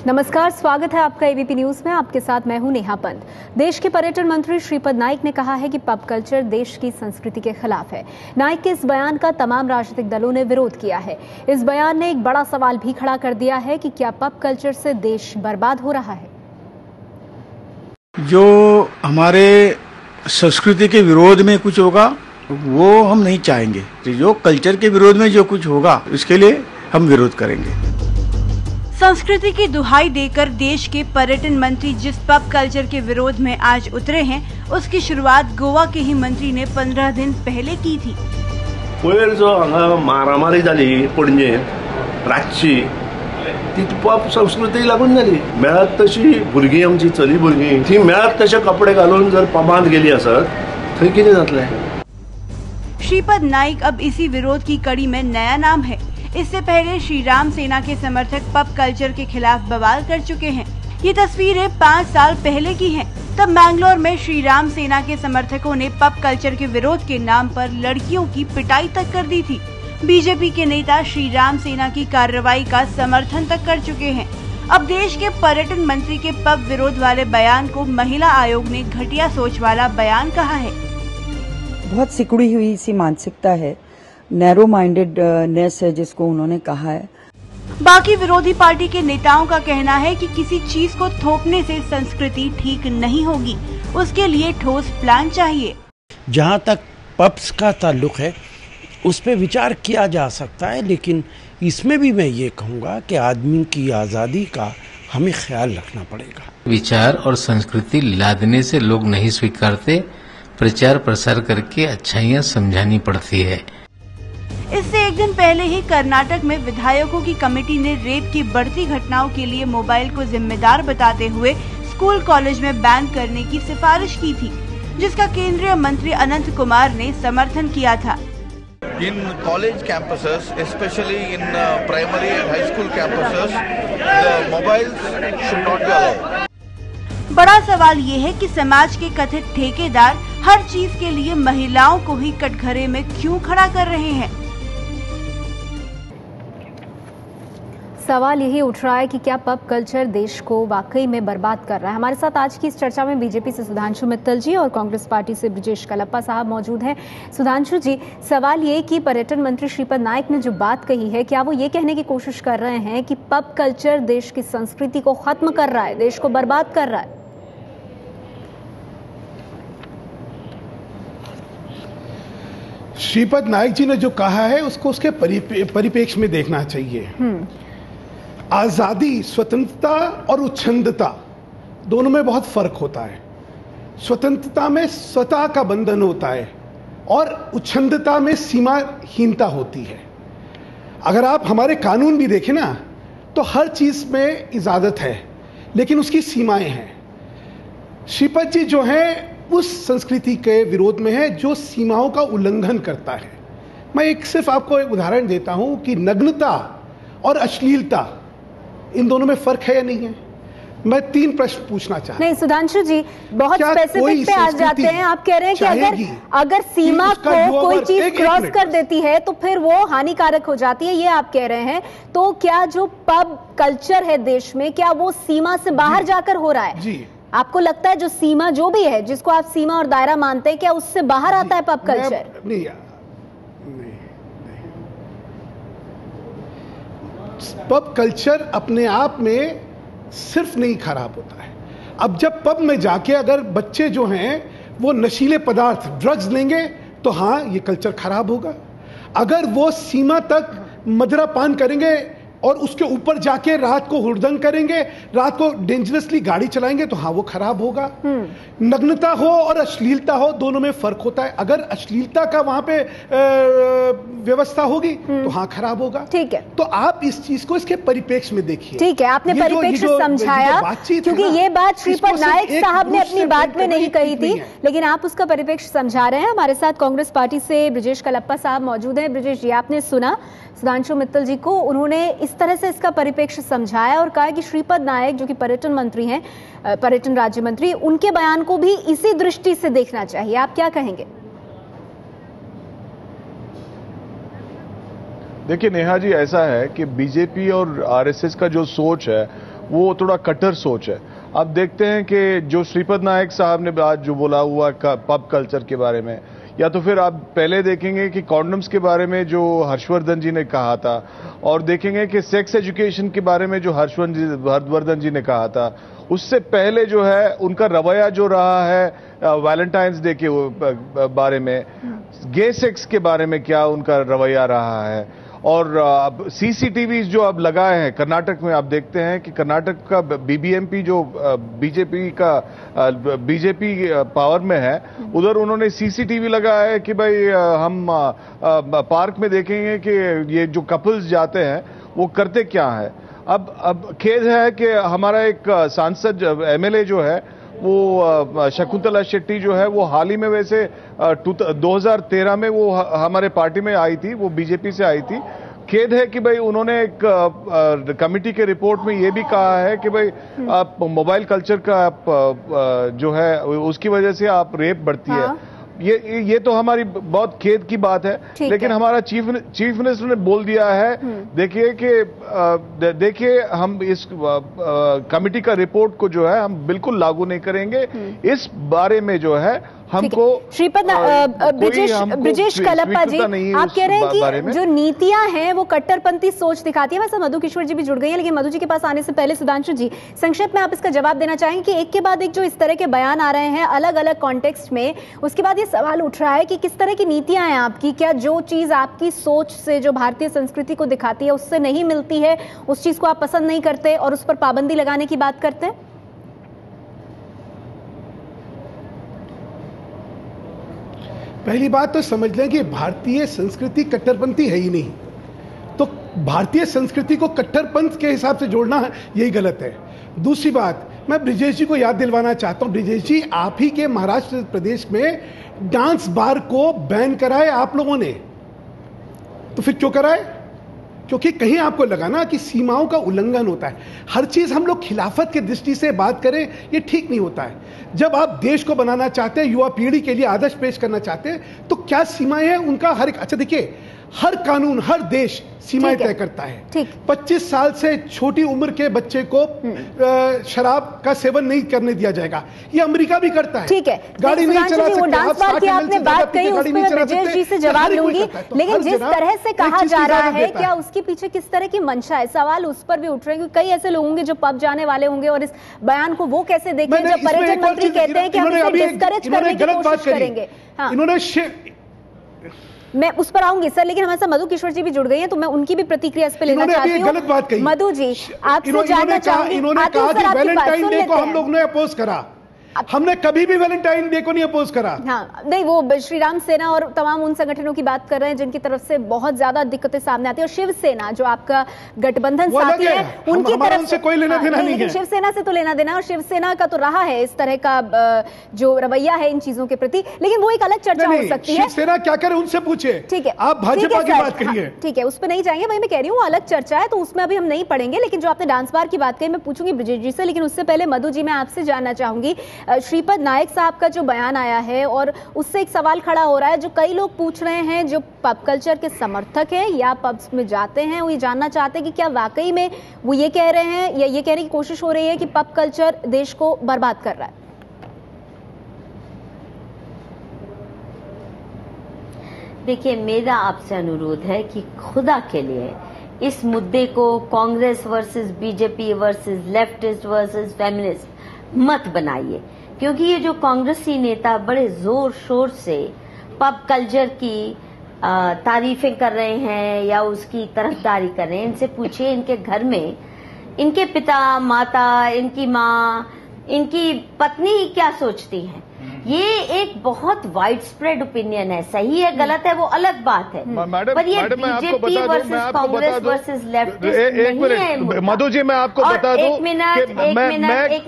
नमस्कार, स्वागत है आपका एबीपी न्यूज में। आपके साथ मैं हूं नेहा पंत। देश के पर्यटन मंत्री श्रीपद नाइक ने कहा है कि पब कल्चर देश की संस्कृति के खिलाफ है। नाइक के इस बयान का तमाम राजनीतिक दलों ने विरोध किया है। इस बयान ने एक बड़ा सवाल भी खड़ा कर दिया है कि क्या पब कल्चर से देश बर्बाद हो रहा है। जो हमारे संस्कृति के विरोध में कुछ होगा वो हम नहीं चाहेंगे। जो कल्चर के विरोध में जो कुछ होगा उसके लिए हम विरोध करेंगे। संस्कृति की दुहाई देकर देश के पर्यटन मंत्री जिस पब कल्चर के विरोध में आज उतरे हैं, उसकी शुरुआत गोवा के ही मंत्री ने 15 दिन पहले की थी। पयर जो हांगा मारामारी जाली पणजे रातची, ती पब संस्कृतीक लागून जाली। मेळत तशी भुरगीं आमची चली भुरगीं ती मेळत तशे कपडे घालून जर पबांत गेली आसत थंय कितें जातलें। श्रीपद नाइक अब इसी विरोध की कड़ी में नया नाम है। इससे पहले श्री राम सेना के समर्थक पब कल्चर के खिलाफ बवाल कर चुके हैं। ये तस्वीरें 5 साल पहले की हैं। तब मैंगलोर में श्री राम सेना के समर्थकों ने पब कल्चर के विरोध के नाम पर लड़कियों की पिटाई तक कर दी थी। बीजेपी के नेता श्री राम सेना की कार्रवाई का समर्थन तक कर चुके हैं। अब देश के पर्यटन मंत्री के पब विरोध वाले बयान को महिला आयोग ने घटिया सोच वाला बयान कहा है। बहुत सिकुड़ी हुई सी मानसिकता है, नैरो माइंडेडनेस है जिसको उन्होंने कहा है। बाकी विरोधी पार्टी के नेताओं का कहना है कि किसी चीज को थोपने से संस्कृति ठीक नहीं होगी, उसके लिए ठोस प्लान चाहिए। जहां तक पब्स का ताल्लुक है उस पे विचार किया जा सकता है, लेकिन इसमें भी मैं ये कहूँगा कि आदमी की आज़ादी का हमें ख्याल रखना पड़ेगा। विचार और संस्कृति लादने से लोग नहीं स्वीकारते, प्रचार प्रसार करके अच्छाइयाँ समझानी पड़ती है। इससे एक दिन पहले ही कर्नाटक में विधायकों की कमेटी ने रेप की बढ़ती घटनाओं के लिए मोबाइल को जिम्मेदार बताते हुए स्कूल कॉलेज में बैन करने की सिफारिश की थी, जिसका केंद्रीय मंत्री अनंत कुमार ने समर्थन किया था। In college campuses, especially in primary and high school campuses, the mobiles should not be allowed. बड़ा सवाल ये है कि समाज के कथित ठेकेदार हर चीज के लिए महिलाओं को ही कटघरे में क्यों खड़ा कर रहे हैं। सवाल यही उठ रहा है कि क्या पब कल्चर देश को वाकई में बर्बाद कर रहा है। हमारे साथ आज की इस चर्चा में बीजेपी से सुधांशु मित्तल जी और कांग्रेस पार्टी से ब्रजेश कलप्पा साहब मौजूद हैं। सुधांशु जी, सवाल ये कि पर्यटन मंत्री श्रीपद नाइक ने जो बात कही है, क्या वो ये कहने की कोशिश कर रहे हैं कि पब कल्चर देश की संस्कृति को खत्म कर रहा है, देश को बर्बाद कर रहा है? श्रीपद नाइक जी ने जो कहा है उसको उसके परिप्रेक्ष्य में देखना चाहिए। आजादी, स्वतंत्रता और उच्छृंखलता दोनों में बहुत फर्क होता है। स्वतंत्रता में स्वतः का बंधन होता है और उच्छृंखलता में सीमाहीनता होती है। अगर आप हमारे कानून भी देखें ना तो हर चीज में इजाजत है, लेकिन उसकी सीमाएं हैं। श्रीपद जी जो हैं उस संस्कृति के विरोध में है जो सीमाओं का उल्लंघन करता है। मैं एक सिर्फ आपको एक उदाहरण देता हूं कि नग्नता और अश्लीलता, इन दोनों में फर्क है या नहीं है। मैं 3 प्रश्न पूछना चाहता हूं। नहीं सुधांशु जी, बहुत स्पेसिफिक पे आ जाते हैं। आप कह रहे हैं कि अगर सीमा को कोई चीज क्रॉस कर देती है तो फिर वो हानिकारक हो जाती है, ये आप कह रहे हैं। तो क्या जो पब कल्चर है देश में, क्या वो सीमा से बाहर जाकर हो रहा है? जी, आपको लगता है जो सीमा जो भी है, जिसको आप सीमा और दायरा मानते हैं, क्या उससे बाहर आता है पब कल्चर? नहीं, पब कल्चर अपने आप में सिर्फ नहीं खराब होता है। अब जब पब में जाके अगर बच्चे जो हैं वो नशीले पदार्थ, ड्रग्स लेंगे तो हाँ, ये कल्चर खराब होगा। अगर वो सीमा तक मदिरा पान करेंगे और उसके ऊपर जाके रात को हुड़दंग करेंगे, रात को डेंजरसली गाड़ी चलाएंगे तो हाँ, वो खराब होगा। नग्नता हो और अश्लीलता हो, दोनों में फर्क होता है। अगर अश्लीलता का वहां पे व्यवस्था होगी तो हाँ, खराब होगा। ठीक है, तो आप इस चीज को इसके परिप्रेक्ष्य में देखिए। ठीक है, आपने परिप्रेक्ष्य समझाया, क्योंकि ये बात श्रीपद नाइक साहब ने अपनी बात में नहीं कही थी, लेकिन आप उसका परिप्रेक्ष्य समझा रहे हैं। हमारे साथ कांग्रेस पार्टी से ब्रजेश कलप्पा साहब मौजूद हैं। ब्रजेश जी, आपने सुना सुधांशु मित्तल जी को, उन्होंने इस तरह से इसका परिप्रेक्ष्य समझाया और कहा कि श्रीपद नाइक जो कि पर्यटन मंत्री हैं, पर्यटन राज्य मंत्री, उनके बयान को भी इसी दृष्टि से देखना चाहिए। आप क्या कहेंगे? देखिए नेहा जी, ऐसा है कि बीजेपी और आरएसएस का जो सोच है वो थोड़ा कट्टर सोच है। अब देखते हैं कि जो श्रीपद नायक साहब ने आज जो बोला हुआ पब कल्चर के बारे में, या तो फिर आप पहले देखेंगे कि कॉन्डम्स के बारे में जो हर्षवर्धन जी ने कहा था, और देखेंगे कि सेक्स एजुकेशन के बारे में जो हर्षवर्धन जी ने कहा था, उससे पहले जो है उनका रवैया जो रहा है वैलेंटाइंस डे के बारे में, गे सेक्स के बारे में क्या उनका रवैया रहा है। और अब सीसीटीवी जो अब लगाए हैं कर्नाटक में, आप देखते हैं कि कर्नाटक का बीबीएमपी जो बीजेपी पावर में है, उधर उन्होंने सीसीटीवी लगाया है कि भाई हम पार्क में देखेंगे कि ये जो कपल्स जाते हैं वो करते क्या है। अब खेद है कि हमारा एक सांसद एमएलए जो है वो शकुंतला शेट्टी जो है वो हाल ही में वैसे 2013 में वो हमारे पार्टी में आई थी, वो बीजेपी से आई थी। खेद है कि भाई उन्होंने एक कमेटी के रिपोर्ट में ये भी कहा है कि भाई आप मोबाइल कल्चर का आप जो है उसकी वजह से आप रेप बढ़ती है। ये तो हमारी बहुत खेद की बात है, लेकिन हमारा चीफ मिनिस्टर ने बोल दिया है, देखिए हम इस कमेटी का रिपोर्ट को जो है हम बिल्कुल लागू नहीं करेंगे। इस बारे में जो है हमको श्रीपद ब्रिजेश कलप्पा जी, आप कह रहे हैं कि जो नीतियां हैं वो कट्टरपंथी सोच दिखाती है। वैसे मधु किशोर जी भी जुड़ गई हैं, लेकिन मधु जी के पास आने से पहले सुधांशु जी संक्षेप में आप इसका जवाब देना चाहेंगे कि एक के बाद एक जो इस तरह के बयान आ रहे हैं अलग अलग कॉन्टेक्स्ट में, उसके बाद ये सवाल उठ रहा है कि किस तरह की नीतियां हैं आपकी, क्या जो चीज आपकी सोच से जो भारतीय संस्कृति को दिखाती है उससे नहीं मिलती है, उस चीज को आप पसंद नहीं करते और उस पर पाबंदी लगाने की बात करते हैं? पहली बात तो समझ लें कि भारतीय संस्कृति कट्टरपंथी है ही नहीं, तो भारतीय संस्कृति को कट्टरपंथ के हिसाब से जोड़ना है यही गलत है। दूसरी बात, मैं ब्रिजेश जी को याद दिलवाना चाहता हूं, ब्रिजेश जी आप ही के महाराष्ट्र प्रदेश में डांस बार को बैन कराए आप लोगों ने, तो फिर क्यों कराए? क्योंकि कहीं आपको लगा ना कि सीमाओं का उल्लंघन होता है। हर चीज हम लोग खिलाफत की दृष्टि से बात करें, ये ठीक नहीं होता है। जब आप देश को बनाना चाहते हैं, युवा पीढ़ी के लिए आदर्श पेश करना चाहते हैं, तो क्या सीमाएं हैं उनका हर एक, अच्छा देखिए हर कानून हर देश सीमाएं तय करता है। 25 साल से छोटी उम्र के बच्चे को शराब का सेवन नहीं करने दिया जाएगा, ये अमेरिका भी करता है। ठीक है, गाड़ी नहीं चला सकते। डांस बार की आपने बात कही, उसमें मैं ब्रिजेश जी से जवाब लूंगी, लेकिन जिस तरह से कहा जा रहा है क्या उसके पीछे किस तरह की मंशा है, सवाल उस पर भी उठ रहे हैं। कई ऐसे लोग होंगे जो पब जाने वाले होंगे और इस बयान को वो कैसे देखें जब पर्यटन मंत्री कहते हैं कि हम इसे डिस्करेज करने की कोशिश करेंगे। इन्होंने मैं उस पर आऊंगी सर, लेकिन हमारे साथ मधु किशोर जी भी जुड़ गई हैं, तो मैं उनकी भी प्रतिक्रिया इस पे लेना चाहती हूँ। गलत बात कही मधु जी, आपसे जानना चाहूंगी। इन्होंने कहा कि वैलेंटाइन डे को हम लोग ने अपोज करा, हमने कभी भी वैलेंटाइन डे को नहीं अपोज करा। हाँ, नहीं, वो श्री राम सेना और तमाम उन संगठनों की बात कर रहे हैं जिनकी तरफ से बहुत ज्यादा दिक्कतें सामने आती है, और शिवसेना जो आपका गठबंधन साथी है उनकी तरफ से कोई लेना देना नहीं है। शिवसेना से तो लेना देना, और शिवसेना का तो रहा है इस तरह का जो रवैया है इन चीजों के प्रति, लेकिन वो एक अलग चर्चा हो सकती है। शिवसेना क्या करे उनसे पूछे, ठीक है, आप भाजपा की बात करिए। ठीक है, उस पर नहीं जाएंगे, वही मैं कह रही हूँ अलग चर्चा है, तो उसमें अभी हम नहीं पढ़ेंगे। लेकिन जो आपने डांस बार की बात कही मैं पूछूंगी ब्रिजेश जी से, लेकिन उससे पहले मधु जी मैं आपसे जानना चाहूंगी, श्रीपद नायक साहब का जो बयान आया है और उससे एक सवाल खड़ा हो रहा है जो कई लोग पूछ रहे हैं जो पब कल्चर के समर्थक हैं या पब्स में जाते हैं, वो ये जानना चाहते हैं कि क्या वाकई में वो ये कह रहे हैं या ये कहने की कोशिश हो रही है कि पब कल्चर देश को बर्बाद कर रहा है। देखिए, मेरा आपसे अनुरोध है कि खुदा के लिए इस मुद्दे को Congress versus BJP versus leftist versus feminist मत बनाइए, क्योंकि ये जो कांग्रेसी नेता बड़े जोर शोर से पब कल्चर की तारीफें कर रहे हैं या उसकी तरफदारी कर रहे हैं, इनसे पूछिए इनके घर में इनके पिता माता, इनकी माँ, इनकी पत्नी क्या सोचती हैं। ये एक बहुत वाइड स्प्रेड ओपिनियन है, सही है गलत है वो अलग बात है, पर ये BJP versus Congress versus leftist नहीं है। मधु जी मैं आपको बता दूं कि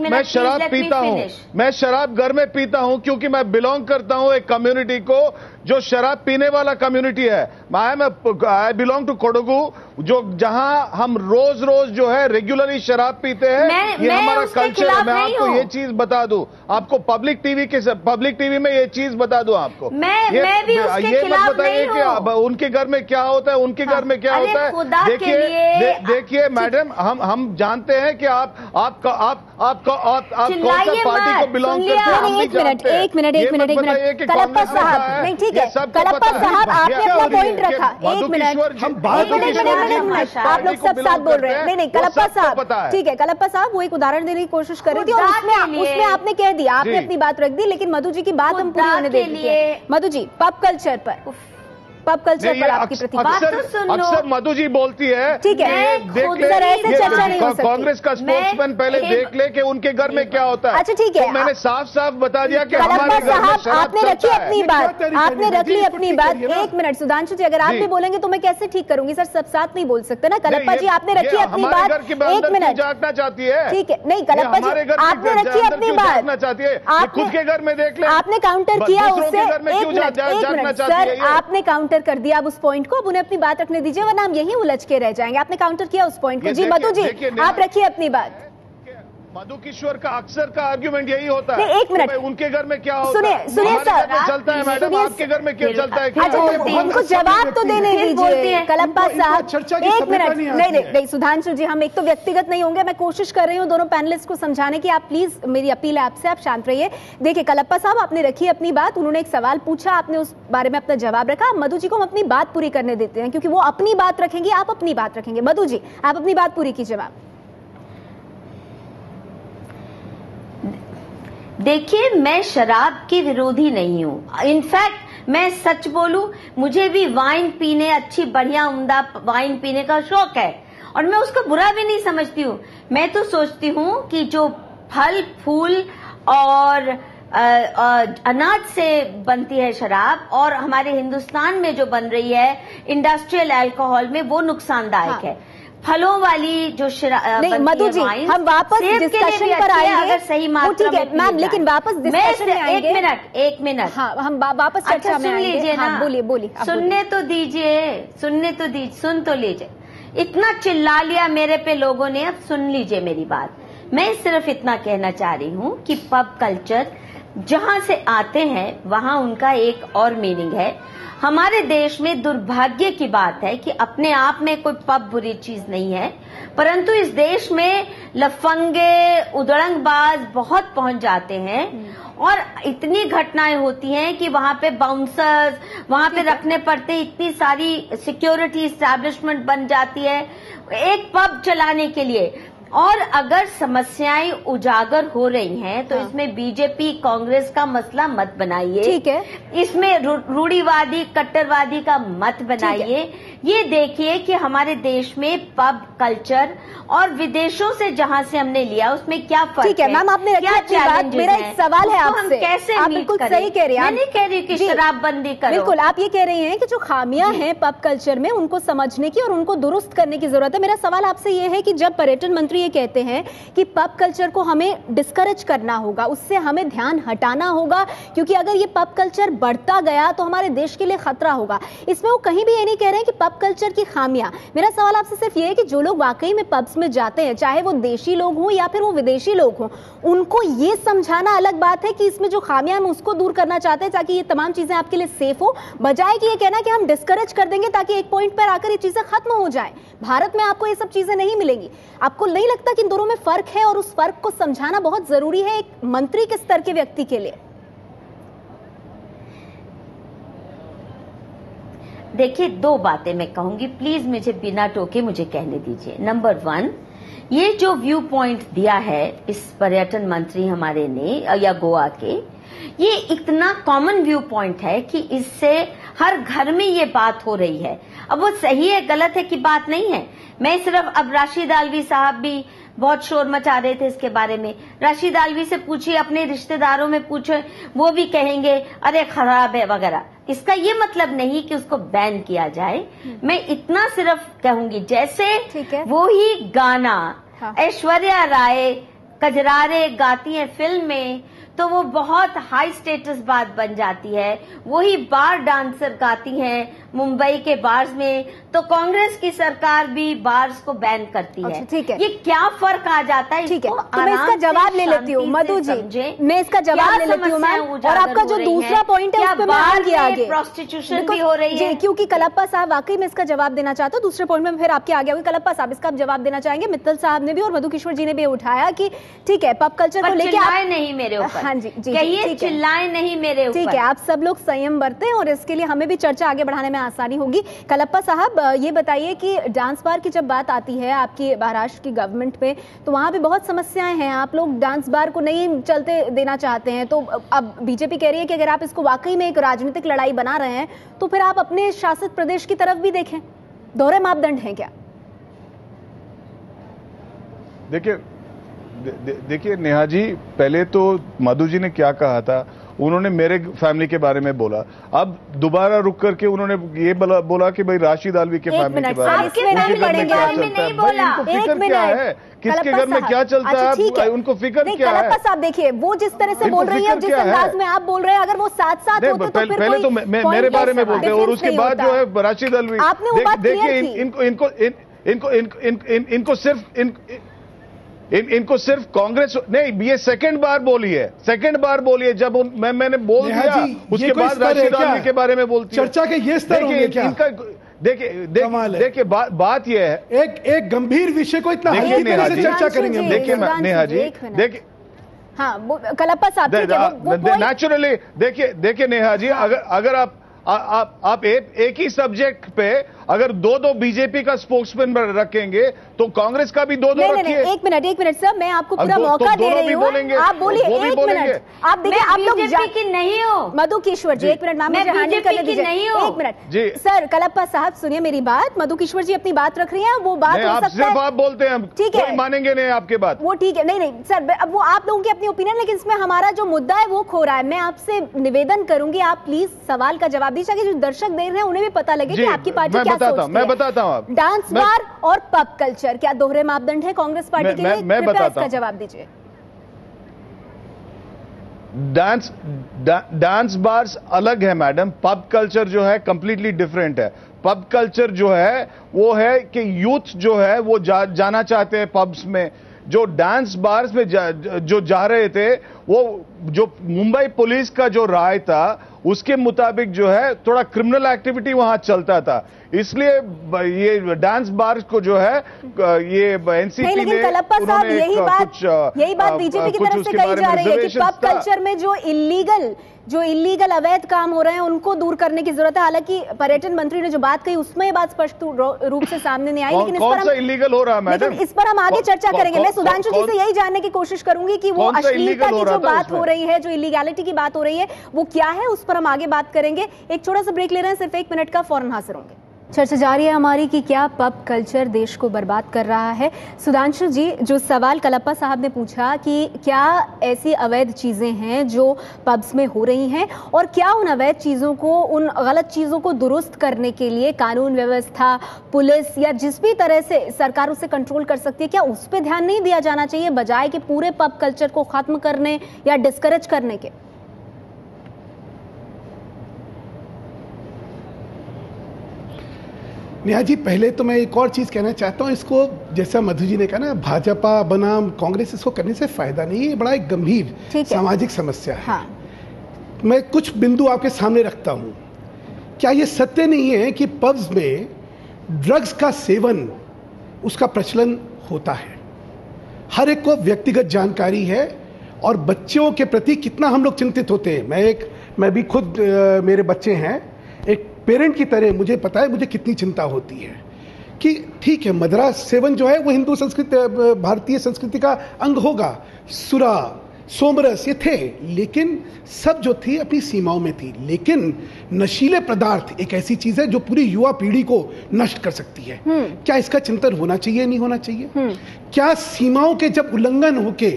मैं शराब पीता हूं, मैं शराब घर में पीता हूं क्योंकि मैं बिलोंग करता हूं एक कम्युनिटी को जो शराब पीने वाला कम्युनिटी है। आई बिलोंग टू कोडगु, जो जहां हम रोज रोज जो है रेगुलरली शराब पीते हैं, ये हमारा कल्चर है। मैं आपको ये चीज बता दूं, आपको पब्लिक टीवी में ये चीज बता दूं आपको, मैं भी उसके ये खिलाफ मत बताइए कि उनके घर में क्या होता है, उनके घर में क्या होता है। देखिए मैडम, हम जानते हैं कि आप कौन सा पार्टी को बिलोंग करते हैं। एक मिनट कलप्पा साहब, नहीं ठीक है कलप्पा साहब, आपने अपना पॉइंट रखा। एक मिनट, आप लोग सब साथ बोल रहे हैं। नहीं कलप्पा साहब, ठीक है कलप्पा साहब, वो एक उदाहरण देने की कोशिश कर रही थी और उसमें आपने कह दिया, आपने अपनी बात रख दी, लेकिन मधु जी की बात हम पूरी होने देते हैं। मधु जी, पब कल्चर पर आपकी प्रतिक्रिया। अक्सर मधु जी बोलती है, ठीक है सर, ऐसे चर्चा नहीं हो सकती। कांग्रेस का स्पोक्समैन पहले देख ले कि उनके घर में क्या होता है। अच्छा ठीक है, तो मैंने साफ बता दिया कि हमारे घर में शराब आपने रखी अपनी बात, आपने रख ली अपनी बात। एक मिनट सुधांशु जी, अगर आप भी बोलेंगे तो मैं कैसे ठीक करूंगी सर, सब साथ नहीं बोल सकते ना। कलप्पा जी आपने रखी अपनी बात, एक मिनट जागना चाहती है, ठीक है। नहीं कलप्पा जी आपने रखी अपनी बात, चाहती है, खुद के घर में देख ले। आपने काउंटर किया उससे, एक मिनट सर, आपने काउंटर कर दिया अब उस पॉइंट को, अब उन्हें अपनी बात रखने दीजिए वरना हम यहीं उलझ के रह जाएंगे। आपने काउंटर किया उस पॉइंट को। जी मधु जी, आप रखिए अपनी बात। मधु किशोर का अक्सर का आर्ग्यूमेंट यही होता है। एक मिनट, उनके घर में क्या होता है, सुनिए सर, चलता है मैडम, आपके घर में क्यों चलता है? उनको जवाब तो देने दीजिए कलप्पा साहब। एक मिनट, नहीं सुधांशु जी, हम एक तो व्यक्तिगत नहीं होंगे, मैं कोशिश कर रही हूँ दोनों पैनलिस्ट को समझाने की। आप प्लीज, मेरी अपील है आपसे, आप शांत रहिए। देखिए कलप्पा साहब, आपने रखी अपनी बात, उन्होंने एक सवाल पूछा, आपने उस बारे में अपना जवाब रखा। मधु जी को हम अपनी बात पूरी करने देते हैं, क्योंकि वो अपनी बात रखेंगे, आप अपनी बात रखेंगे। मधु जी, आप अपनी बात पूरी कीजिए। जवाब देखिए, मैं शराब की विरोधी नहीं हूँ। इनफैक्ट मैं सच बोलूं, मुझे भी वाइन पीने, अच्छी बढ़िया उम्दा वाइन पीने का शौक है और मैं उसको बुरा भी नहीं समझती हूँ। मैं तो सोचती हूँ कि जो फल फूल और अनाज से बनती है शराब और हमारे हिंदुस्तान में जो बन रही है इंडस्ट्रियल अल्कोहल में, वो नुकसानदायक है। फलों वाली जो नहीं मधु जी, हम वापस डिस्कशन पर आएंगे अगर सही मात्रा में मैम, लेकिन वापस डिस्कशन में आएंगे। एक मिनट हाँ, हम वापस चर्चा में आएंगे। लीजिए ना, बोलिए सुन तो लीजिए। इतना चिल्ला लिया मेरे पे लोगों ने, अब सुन लीजिए मेरी बात। मैं सिर्फ इतना कहना चाह रही हूँ कि पब कल्चर जहाँ से आते हैं वहाँ उनका एक और मीनिंग है। हमारे देश में दुर्भाग्य की बात है कि अपने आप में कोई पब बुरी चीज नहीं है, परंतु इस देश में लफंगे, उधड़ंगबाज बहुत पहुंच जाते हैं और इतनी घटनाएं होती हैं कि वहां पे बाउंसर्स वहां पे रखने पड़ते, इतनी सारी सिक्योरिटी एस्टैब्लिशमेंट बन जाती है एक पब चलाने के लिए। और अगर समस्याएं उजागर हो रही हैं तो इसमें बीजेपी कांग्रेस का मसला मत बनाइए, ठीक है। इसमें रूढ़िवादी कट्टरवादी का मत बनाइए। ये देखिए कि हमारे देश में पब कल्चर और विदेशों से जहां से हमने लिया उसमें क्या फर्क है। ठीक है मैम, आपने रखी अपनी बात। मेरा एक सवाल है आपसे, कैसे आप बिल्कुल सही कह रही हैं। मैं नहीं कह रही कि शराबबंदी करो, बिल्कुल आप ये कह रही हैं कि जो खामियां हैं पब कल्चर में उनको समझने की और उनको दुरुस्त करने की जरूरत है। मेरा सवाल आपसे ये है कि जब पर्यटन मंत्री ये कहते हैं कि पब कल्चर को हमें डिस्करेज करना होगा, उससे हमें ध्यान हटाना होगा, क्योंकि अगर ये पब कल्चर बढ़ता गया तो हमारे देश के लिए खतरा होगा, इसमें वो कहीं भी ये नहीं कह रहे हैं कि पब कल्चर की खामियां। मेरा सवाल आपसे सिर्फ ये है कि जो लोग वाकई में पब्स में जाते हैं, चाहे वो देशी लोग हों या फिर वो विदेशी लोग हों, उनको ये समझाना अलग बात है कि इसमें जो खामियां हम उसको दूर करना चाहते हैं ताकि ये तमाम चीजें आपके लिए सेफ हो, बजाय कि ये कहना कि हम डिस्करेज कर देंगे ताकि एक पॉइंट पर आकर ये चीजें खत्म हो जाए। भारत में आपको ये सब चीजें नहीं मिलेंगी। आपको नहीं लगता कि इन दोनों में फर्क है और उस फर्क को समझाना बहुत जरूरी है एक मंत्री के स्तर के व्यक्ति के लिए? देखिए, दो बातें मैं कहूंगी, प्लीज मुझे बिना टोके मुझे कहने दीजिए। नंबर 1, ये जो व्यू पॉइंट दिया है इस पर्यटन मंत्री हमारे ने या गोवा के, ये इतना कॉमन व्यू पॉइंट है कि इससे हर घर में ये बात हो रही है। अब वो सही है गलत है की बात नहीं है। मैं सिर्फ, अब राशिद आलवी साहब भी बहुत शोर मचा रहे थे इसके बारे में। राशिद आलवी से पूछिए, अपने रिश्तेदारों में पूछे, वो भी कहेंगे अरे खराब है वगैरह। इसका ये मतलब नहीं कि उसको बैन किया जाए। मैं इतना सिर्फ कहूंगी, जैसे वो ही गाना ऐश्वर्या राय कजरारे गाती है फिल्म में तो वो बहुत हाई स्टेटस बात बन जाती है, वही बार डांसर गाती हैं मुंबई के बार्स में, तो कांग्रेस की सरकार भी बार्स को बैन करती है। ठीक है, ये क्या फर्क आ जाता है? ठीक है, तो मैं इसका जवाब ले लेती हूँ मधु जी, मैं इसका जवाब ले लेती हूँ मैम। और आपका जो दूसरा पॉइंट है उस पर मैं आगे आगे प्रोस्टिट्यूशन भी हो रही है क्योंकि कलप्पा साहब वाकई में इसका जवाब देना चाहता हूँ। दूसरे पॉइंट में फिर आपके आगे होगी। कलप्पा साहब इसका जवाब देना चाहेंगे। मित्तल साहब ने भी और मधुकिशोर जी ने भी उठाया कि ठीक है पब कल्चर को लेकर चिल्लाए नहीं मेरे ऊपर। हाँ जी, कहिए चिल्लाए नहीं मेरे ऊपर। ठीक है, आप सब लोग संयम बरतें और इसके लिए हमें भी चर्चा आगे बढ़ाने में आसानी होगी। कलप्पा साहब ये बताइए कि डांस बार की जब बात आती है आपकी महाराष्ट्र की गवर्नमेंट पे, तो वहां भी बहुत समस्याएं हैं। आप लोग डांस बार को नहीं चलते देना चाहते हैं, तो अब बीजेपी कह रही है कि अगर आप इसको वाकई में एक राजनीतिक लड़ाई बना रहे हैं तो फिर आप अपने शासित प्रदेश की तरफ भी देखें। दोहरे मापदंड हैं क्या? देखिए नेहा जी, पहले तो मधु जी ने क्या कहा था, उन्होंने मेरे फैमिली के बारे में बोला। अब दोबारा रुक करके उन्होंने ये बोला कि भाई राशिद आलवी के फैमिली के बारे में, उनके घर में क्या चलता है, भाई उनको फिक्र क्या है, किसके घर में क्या चलता है, उनको फिक्र क्या है। कलप्पा साहब देखिए, वो जिस तरह से बोल रही है, जिस अंदाज में आप बोल रहे हैं, अगर वो साथ साथ होते तो फिर पहले तो मेरे बारे में बोलते हैं और उसके बाद जो है राशिद आलवी। देखिए इनको सिर्फ कांग्रेस नहीं, ये सेकंड बार बोली है। जब मैंने बोल दिया उसके बाद राशिद आलवी के बारे में बोलती है। चर्चा के ये स्तर होंगे क्या? देखिए बात ये है, एक गंभीर विषय को इतना हल्की तरह से चर्चा करेंगे। देखिए नेहा जी, देखिए हाँ कलप्पा साहब नेचुरली देखिए नेहा जी, अगर आप एक ही सब्जेक्ट पे अगर दो बीजेपी का स्पोक्समैन रखेंगे तो कांग्रेस का भी दो रखिए। एक मिनट सर, मैं आपको पूरा मौका दे रही हूँ, आप बोलिए। एक मिनट, आप देखिए, आप लोग बीजेपी की नहीं हो। मधुकिशोर जी, एक मिनट मैम, मुझे हैंडल करने दीजिए। एक मिनट सर, कलप्पा साहब सुनिए मेरी बात। मधुकिशोर जी अपनी बात रख रही हैं, वो बात हो सकता है आप बोलते हैं, ठीक है, मानेंगे नहीं आपके बात, वो ठीक है। नहीं सर, अब वो आप लोगों की अपनी ओपिनियन, लेकिन इसमें हमारा जो मुद्दा है वो खो रहा है। मैं आपसे निवेदन करूंगी, आप प्लीज सवाल का जवाब दीजिए, जो दर्शक देख रहे हैं उन्हें भी पता लगे कि आपकी पार्टी क्या सोचती है। मैं बताता हूँ। डांस बार और पब कल्चर क्या दोहरे मापदंड है कांग्रेस पार्टी के लिए? मैं बताता इसका जवाब दीजिए। डांस बार्स अलग है मैडम, पब कल्चर जो है कंप्लीटली डिफरेंट है। पब कल्चर जो है वो है कि यूथ जो है वो जाना चाहते हैं पब्स में। जो डांस बार्स में जो जा रहे थे, वो जो मुंबई पुलिस का जो राय था उसके मुताबिक जो है थोड़ा क्रिमिनल एक्टिविटी वहां चलता था, इसलिए ये डांस बार को जो है ये एनसीपी ने, कलप्पा साहब यही बात बीजेपी की तरफ से कही जा रही है कि पब कल्चर में जो इलीगल अवैध काम हो रहे हैं उनको दूर करने की जरूरत है। हालांकि पर्यटन मंत्री ने जो बात कही उसमें ये बात स्पष्ट रूप से सामने नहीं आई, लेकिन इलीगल हो रहा है मैडम, इस पर हम आगे चर्चा करेंगे। मैं सुधांशु जी से यही जानने की कोशिश करूंगी कि वो अश्लीलता की जो बात हो रही है, जो इलीगैलिटी की बात हो रही है, वो क्या है, उस पर हम आगे बात करेंगे। एक छोटा सा ब्रेक ले रहे हैं, सिर्फ 1 मिनट का, फौरन हाजिर होंगे। चर्चा जारी है हमारी कि क्या पब कल्चर देश को बर्बाद कर रहा है। सुधांशु जी, जो सवाल कलप्पा साहब ने पूछा कि क्या ऐसी अवैध चीज़ें हैं जो पब्स में हो रही हैं, और क्या उन अवैध चीज़ों को, उन गलत चीज़ों को दुरुस्त करने के लिए कानून व्यवस्था, पुलिस या जिस भी तरह से सरकार उसे कंट्रोल कर सकती है, क्या उस पर ध्यान नहीं दिया जाना चाहिए बजाय कि पूरे पब कल्चर को खत्म करने या डिस्करेज करने के? नेहा जी, पहले तो मैं एक और चीज़ कहना चाहता हूँ। इसको जैसा मधु जी ने कहा ना, भाजपा बनाम कांग्रेस, इसको करने से फायदा नहीं है। ये बड़ा एक गंभीर सामाजिक समस्या है। हाँ। मैं कुछ बिंदु आपके सामने रखता हूँ। क्या ये सत्य नहीं है कि पब्स में ड्रग्स का सेवन, उसका प्रचलन होता है? हर एक को व्यक्तिगत जानकारी है और बच्चों के प्रति कितना हम लोग चिंतित होते हैं। मैं भी खुद, मेरे बच्चे हैं, एक पेरेंट की तरह मुझे पता है मुझे कितनी चिंता होती है कि ठीक है, मदिरा सेवन जो है वो हिंदू संस्कृति, भारतीय संस्कृति का अंग होगा। सुरा, सोमरस ये थे, लेकिन सब जो थी अपनी सीमाओं में थी। लेकिन नशीले पदार्थ एक ऐसी चीज है जो पूरी युवा पीढ़ी को नष्ट कर सकती है। क्या इसका चिंतन होना चाहिए, नहीं होना चाहिए? क्या सीमाओं के जब उल्लंघन होके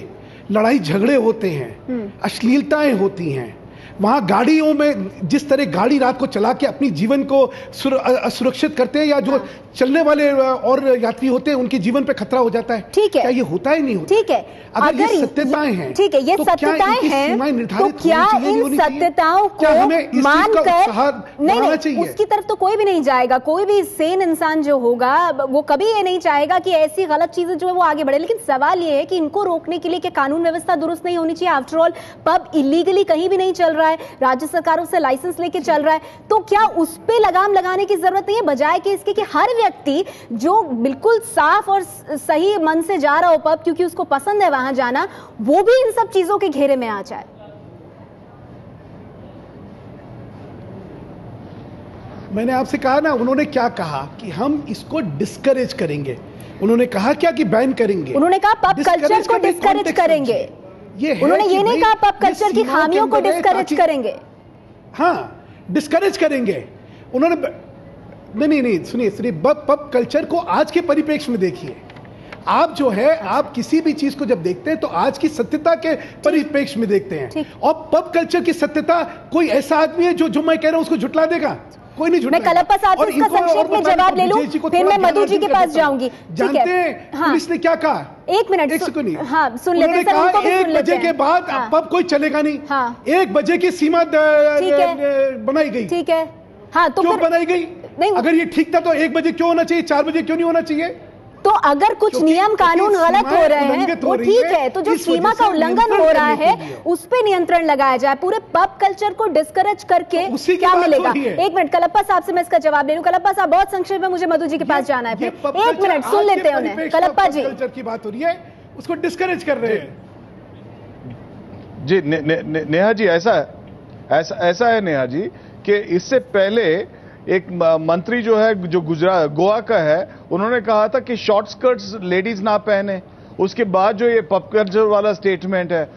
लड़ाई झगड़े होते हैं, अश्लीलताएं होती हैं, वहाँ गाड़ियों में जिस तरह गाड़ी रात को चला के अपनी जीवन को असुरक्षित करते हैं, या जो चलने वाले और यात्री होते हैं उनके जीवन पे खतरा हो जाता है। ठीक है, क्या ये होता ही नहीं होता? ठीक है, अगर ये सत्यताएं हैं, ठीक है, ये सत्यताएं हैं, तो क्या इन सत्यताओं को मानकर नहीं, उसकी तरफ तो कोई भी नहीं जाएगा। कोई भी सेन इंसान जो होगा वो कभी ये नहीं चाहेगा कि ऐसी गलत चीजें जो है वो आगे बढ़े। लेकिन सवाल ये है कि इनको रोकने के लिए कि कानून व्यवस्था दुरुस्त नहीं होनी चाहिए। आफ्टर ऑल पब इलीगली कहीं भी नहीं चल रहा है, राज्य सरकारों से लाइसेंस लेके चल रहा है, तो क्या उस पे लगाम लगाने की जरूरत नहीं है, बजाय कि इसके कि हर व्यक्ति जो बिल्कुल साफ और सही मन से जा रहा हो पब क्योंकि उसको पसंद है वहां जाना, वो भी इन सब चीजों के घेरे में आ जाए। मैंने आपसे कहा ना, उन्होंने क्या कहा कि हम इसको डिस्करेज करेंगे। उन्होंने कहा क्या कि बैन करेंगे। उन्होंने कहा पब कल्चर को डिस्करेज करेंगे। उन्होंने ये नहीं कहा पब कल्चर की खामियों को डिस्करेज करेंगे। हाँ, डिस्करेज करेंगे उन्होंने। नहीं, सुनिए, पब कल्चर को आज के परिप्रेक्ष्य में देखिए। आप जो है, आप किसी भी चीज को जब देखते हैं तो आज की सत्यता के परिप्रेक्ष्य में देखते हैं। और पब कल्चर की सत्यता कोई ऐसा आदमी है जो मैं कह रहा हूं उसको झुटला देगा? कोई नहीं झुटला। मैं कलप्पा साहब से इसका संक्षेप में जवाब ले लूं, फिर मैं मधु जी के पास जाऊंगी। जानते हैं पुलिस ने क्या कहा? एक मिनट, हाँ, सुन लेते हैं सर, उनको भी सुन 1 बजे के बाद पब कोई चलेगा नहीं। 1 बजे की सीमा बनाई गई। ठीक है, हाँ, तो क्यों बनाई गई? नहीं, अगर ये ठीक था तो 1 बजे क्यों होना चाहिए? 4 बजे क्यों नहीं होना चाहिए? तो अगर कुछ नियम कानून गलत हो रहे हैं वो ठीक है, तो जो सीमा का उल्लंघन हो रहा है उस पे नियंत्रण लगाया जाए। पूरे पब कल्चर को डिस्करेज करके क्या मिलेगा? 1 मिनट, कलप्पा साहब से मैं इसका जवाब ले लूं। कलप्पा साहब, बहुत संक्षेप में, मुझे मधु जी के पास जाना है। 1 मिनट सुन लेते हैं उन्हें। कलप्पा जी, कल्चर की बात हो रही है, उसको डिस्करेज कर रहे हैं जी। नेहा जी, ऐसा है नेहा जी कि इससे पहले एक मंत्री जो है, जो गुजरात गोवा का है, उन्होंने कहा था कि शॉर्ट स्कर्ट्स लेडीज ना पहने। उसके बाद जो ये पब कल्चर वाला स्टेटमेंट है,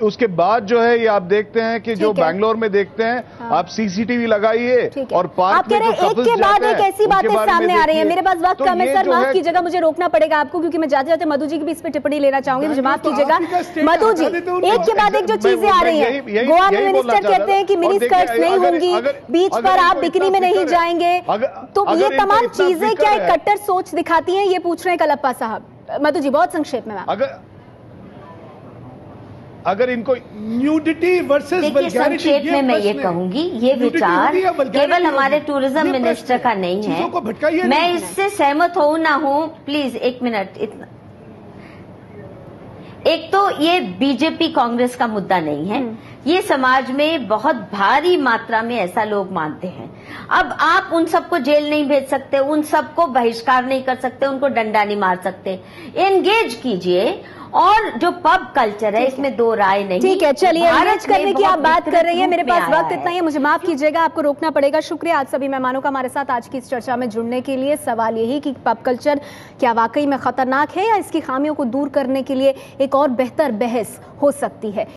उसके बाद जो है ये आप देखते हैं कि जो बैंगलोर में देखते हैं, आप सीसीटीवी लगाइए और पार्क में जो कपल्स एक के बाद एक ऐसी बातें सामने आ रही है। मेरे पास वक्त कम है सर, माफ कीजिएगा, मुझे रोकना पड़ेगा आपको क्योंकि मैं जाते जाते मधु जी की भी इस पर टिप्पणी लेना चाहूंगी, मुझे माफ कीजिएगा। मधु जी, एक के बाद एक जो चीजें आ रही है, गोवा में मिनिस्टर कहते हैं कि मिनी स्कर्ट्स नहीं होंगी, बीच पर आप बिकिनी में नहीं जाएंगे, तो ये तमाम चीजें क्या एक कट्टर सोच दिखाती हैं, ये पूछ रहे हैं कलप्पा साहब। मधु जी, बहुत संक्षेप में। अगर इनको न्यूडिटी वर्सेस वल्गैरिटी, संक्षेप में मैं ये कहूंगी, ये विचार केवल हमारे टूरिज्म मिनिस्टर का नहीं है। मैं इससे सहमत हो ना हो, प्लीज 1 मिनट। इतना, एक तो ये बीजेपी कांग्रेस का मुद्दा नहीं है, ये समाज में बहुत भारी मात्रा में ऐसा लोग मानते हैं। अब आप उन सबको जेल नहीं भेज सकते, उन सबको बहिष्कार नहीं कर सकते, उनको डंडा नहीं मार सकते। एंगेज कीजिए, और जो पब कल्चर है इसमें दो राय नहीं। ठीक है, चलिए, एंगेज करने की आप बात कर रही है, मेरे पास वक्त इतना ही है, मुझे माफ कीजिएगा, आपको रोकना पड़ेगा। शुक्रिया आप सभी मेहमानों का हमारे साथ आज की इस चर्चा में जुड़ने के लिए। सवाल यही कि पब कल्चर क्या वाकई में खतरनाक है या इसकी खामियों को दूर करने के लिए एक और बेहतर बहस हो सकती है।